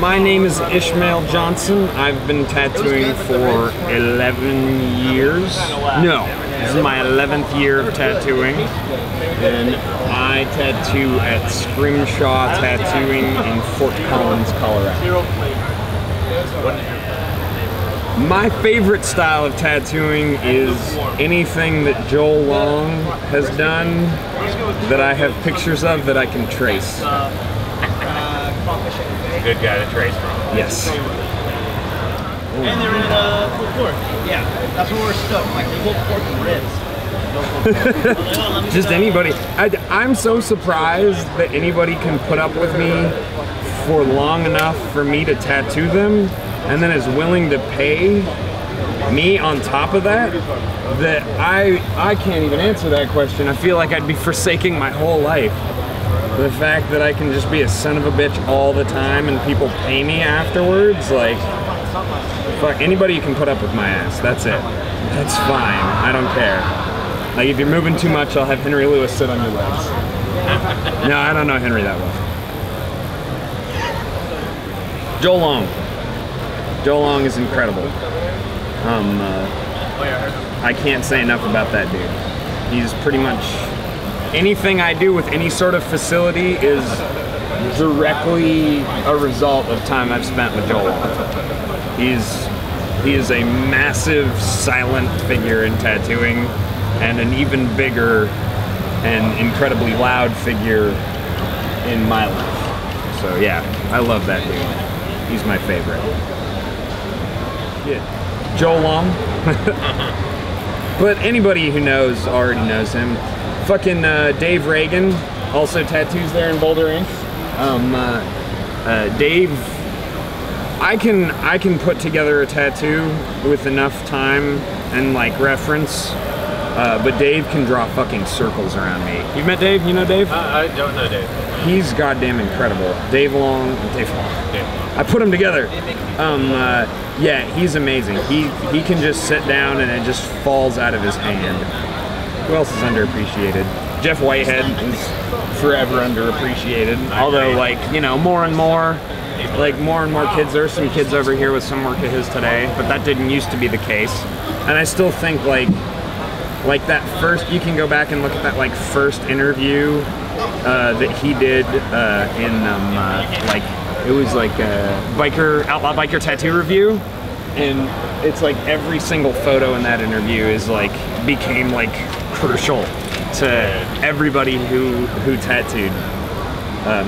My name is Ishmael Johnson. I've been tattooing for 11 years. No, this is my 11th year of tattooing. And I tattoo at Scrimshaw Tattooing in Fort Collins, Colorado. My favorite style of tattooing is anything that Joel Long has done that I have pictures of that I can trace. Good guy to trace from. Yes. And they're in pulled pork. Yeah, that's where we're stuck. Like pulled pork and ribs. Just anybody. I'm so surprised that anybody can put up with me for long enough for me to tattoo them, and then is willing to pay me on top of that, that I can't even answer that question. I feel like I'd be forsaking my whole life. The fact that I can just be a son of a bitch all the time and people pay me afterwards, like, fuck, anybody can put up with my ass, that's it. That's fine, I don't care. Like, if you're moving too much, I'll have Henry Lewis sit on your legs. No, I don't know Henry that well. Joel Long. Joel Long is incredible. I can't say enough about that dude. He's pretty much, anything I do with any sort of facility is directly a result of time I've spent with Joel Long. He is a massive silent figure in tattooing, and an even bigger and incredibly loud figure in my life. So yeah, I love that dude. He's my favorite. Yeah. Joel Long. But anybody who knows already knows him. Fucking Dave Reagan also tattoos there in Boulder Inc. Dave, I can put together a tattoo with enough time and like reference, but Dave can draw fucking circles around me. You've met Dave? You know Dave? I don't know Dave. He's goddamn incredible. Dave Long. I put them together. Yeah, he's amazing. He can just sit down and it just falls out of his hand. Who else is underappreciated? Jeff Whitehead is forever underappreciated. Although, like, you know, more and more kids, there's some kids over here with some work of his today, but that didn't used to be the case. And I still think, like that first, you can go back and look at that, like, first interview that he did it was like a Outlaw Biker Tattoo Review. And it's like every single photo in that interview is like, became like crucial to everybody who tattooed,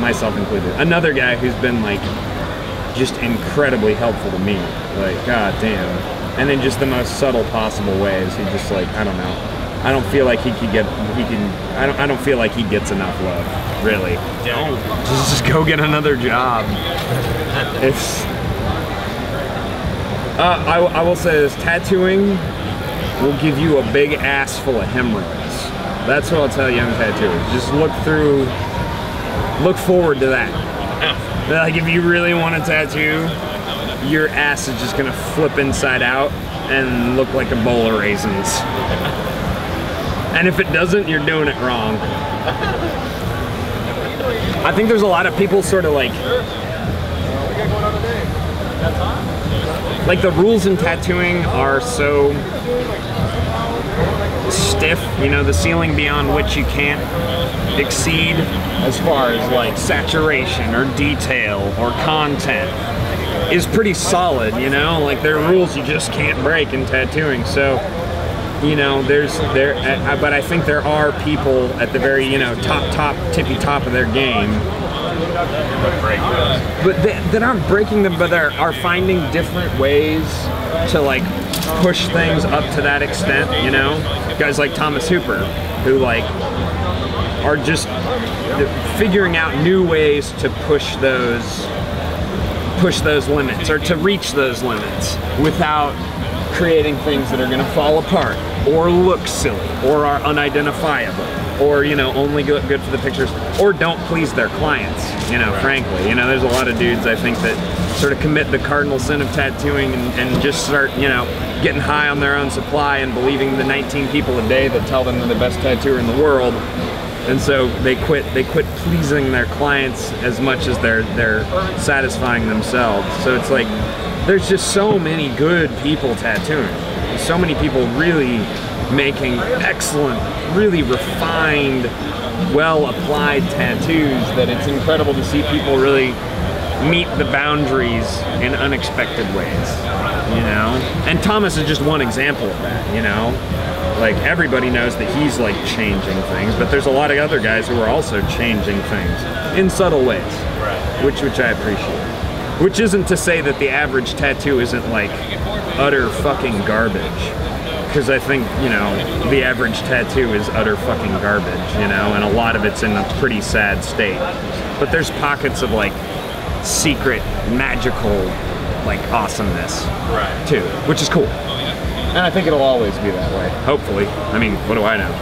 myself included. Another guy who's been like just incredibly helpful to me, like god damn, and in just the most subtle possible ways. He just like, I don't know, I don't feel like I don't feel like he gets enough love, really. Don't just go get another job. It's I will say this, tattooing will give you a big ass full of hemorrhoids. That's what I'll tell young tattooers. Just look forward to that. Like, if you really want to tattoo, your ass is just gonna flip inside out and look like a bowl of raisins. And if it doesn't, you're doing it wrong. I think there's a lot of people sort of like the rules in tattooing are so stiff, you know, the ceiling beyond which you can't exceed as far as like saturation or detail or content is pretty solid, you know, like there are rules you just can't break in tattooing. So, you know, but I think there are people at the very, you know, tippy top of their game, but that aren't breaking them, but are finding different ways to like push things up to that extent, you know? Guys like Thomas Hooper, who like are just figuring out new ways to push those limits, or to reach those limits without creating things that are going to fall apart or look silly or are unidentifiable or, you know, only good for the pictures or don't please their clients, you know, frankly. You know, there's a lot of dudes, I think, that sort of commit the cardinal sin of tattooing and just start, you know, getting high on their own supply and believing the 19 people a day that tell them they're the best tattooer in the world. And so they quit pleasing their clients as much as they're satisfying themselves. So it's like there's just so many good people tattooing. There's so many people really making excellent, really refined, well applied tattoos that it's incredible to see people really meet the boundaries in unexpected ways, you know? And Thomas is just one example of that, you know? Like, everybody knows that he's like changing things, but there's a lot of other guys who are also changing things in subtle ways, which I appreciate. Which isn't to say that the average tattoo isn't like utter fucking garbage. Because I think, you know, the average tattoo is utter fucking garbage, you know, and a lot of it's in a pretty sad state. But there's pockets of like secret, magical, like awesomeness, too, which is cool. And I think it'll always be that way, hopefully. I mean, what do I know?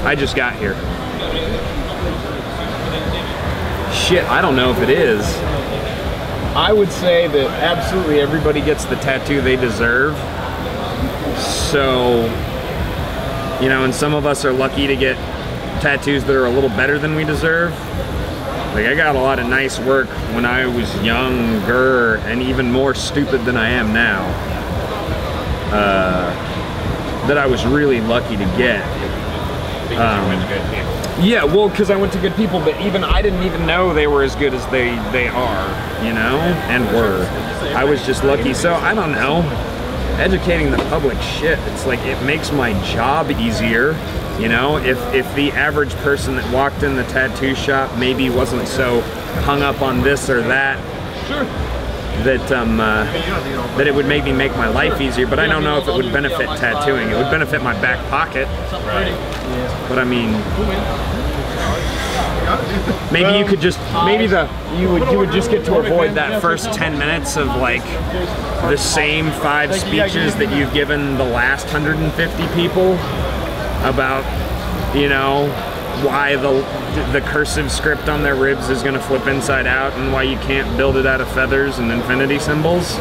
I just got here. Shit, I don't know if it is. I would say that absolutely everybody gets the tattoo they deserve. So, you know, and some of us are lucky to get tattoos that are a little better than we deserve. Like, I got a lot of nice work when I was younger and even more stupid than I am now. That I was really lucky to get. Yeah, well, because I went to good people, but even I didn't even know they were as good as they are, you know, and were. I was just lucky. So I don't know. Educating the public, shit. It's like it makes my job easier, you know. If the average person that walked in the tattoo shop maybe wasn't so hung up on this or that. Sure. That it would maybe make my life easier, but I don't know if it would benefit tattooing. It would benefit my back pocket. Right. But I mean, maybe you could just, you would just get to avoid that first 10 minutes of like the same 5 speeches that you've given the last 150 people about, you know, why the cursive script on their ribs is going to flip inside out and why you can't build it out of feathers and infinity symbols.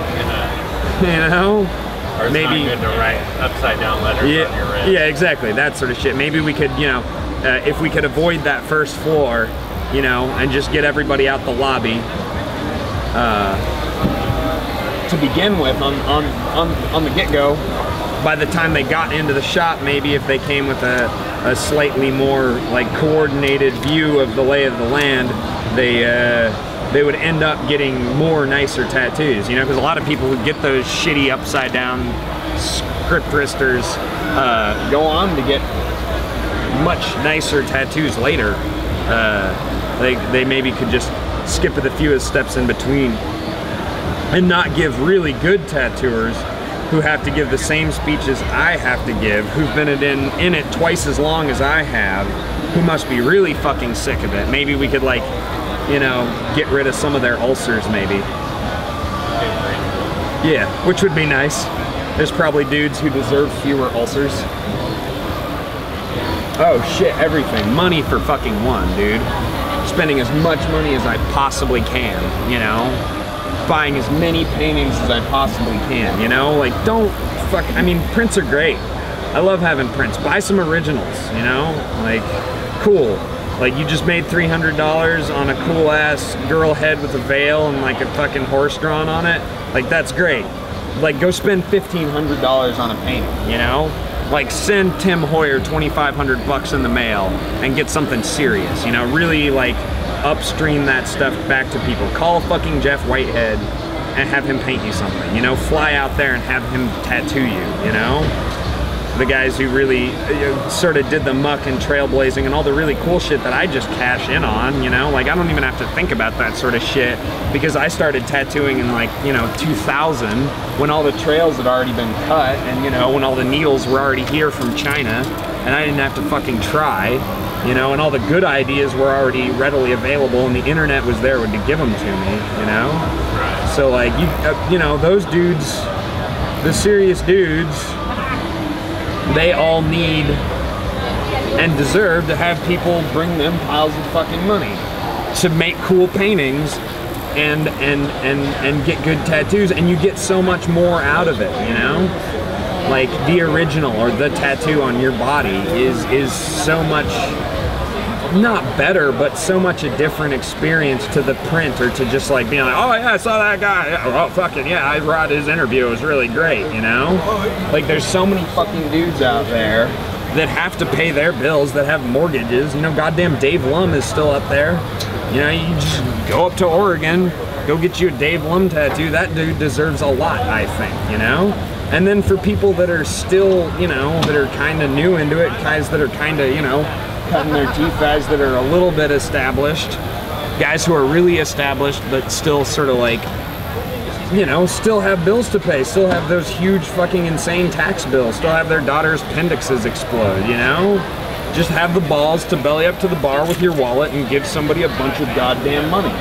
You know? Or it's maybe not good to write upside down letters on your ribs. Yeah, exactly. That sort of shit. Maybe we could, you know, if we could avoid that first floor, you know, and just get everybody out the lobby to begin with on the get-go. By the time they got into the shop, maybe if they came with a slightly more like coordinated view of the lay of the land, they would end up getting more nicer tattoos, you know, because a lot of people who get those shitty upside down script wristers go on to get much nicer tattoos later. They maybe could just skip the fewest steps in between and not give really good tattooers who have to give the same speeches I have to give, who've been in it twice as long as I have, who must be really fucking sick of it. Maybe we could, like, you know, get rid of some of their ulcers, maybe. Yeah, which would be nice. There's probably dudes who deserve fewer ulcers. Oh shit, everything. Money for fucking one, dude. Spending as much money as I possibly can, you know? Buying as many paintings as I possibly can, you know? Like, don't fuck, I mean, prints are great. I love having prints. Buy some originals, you know? Like, cool. Like, you just made $300 on a cool-ass girl head with a veil and, like, a fucking horse drawn on it. Like, that's great. Like, go spend $1,500 on a painting, you know? Like, send Tim Hoyer $2,500 in the mail and get something serious, you know? Really, like, upstream that stuff back to people. Call fucking Jeff Whitehead and have him paint you something, you know? Fly out there and have him tattoo you, you know? The guys who really sort of did the muck and trailblazing and all the really cool shit that I just cash in on, you know? Like, I don't even have to think about that sort of shit because I started tattooing in, like, you know, 2000 when all the trails had already been cut and, you know, when all the needles were already here from China and I didn't have to fucking try, you know, and all the good ideas were already readily available and the internet was there to give them to me, you know? So, like, you know, those dudes, the serious dudes, they all need and deserve to have people bring them piles of fucking money to make cool paintings and get good tattoos, and you get so much more out of it, you know? Like, the original or the tattoo on your body is so much not better, but so much a different experience to the print, or to just like being like, oh yeah, I saw that guy. Oh fucking yeah, I read his interview. It was really great, you know? Like there's so many fucking dudes out there that have to pay their bills, that have mortgages. You know, goddamn Dave Lum is still up there. You know, you just go up to Oregon, go get you a Dave Lum tattoo. That dude deserves a lot, I think, you know? And then for people that are still, you know, that are kind of new into it, guys that are kind of, you know, cutting their teeth, guys that are a little bit established, guys who are really established but still sort of like, you know, still have bills to pay, still have those huge fucking insane tax bills, still have their daughter's appendixes explode, you know? Just have the balls to belly up to the bar with your wallet and give somebody a bunch of goddamn money.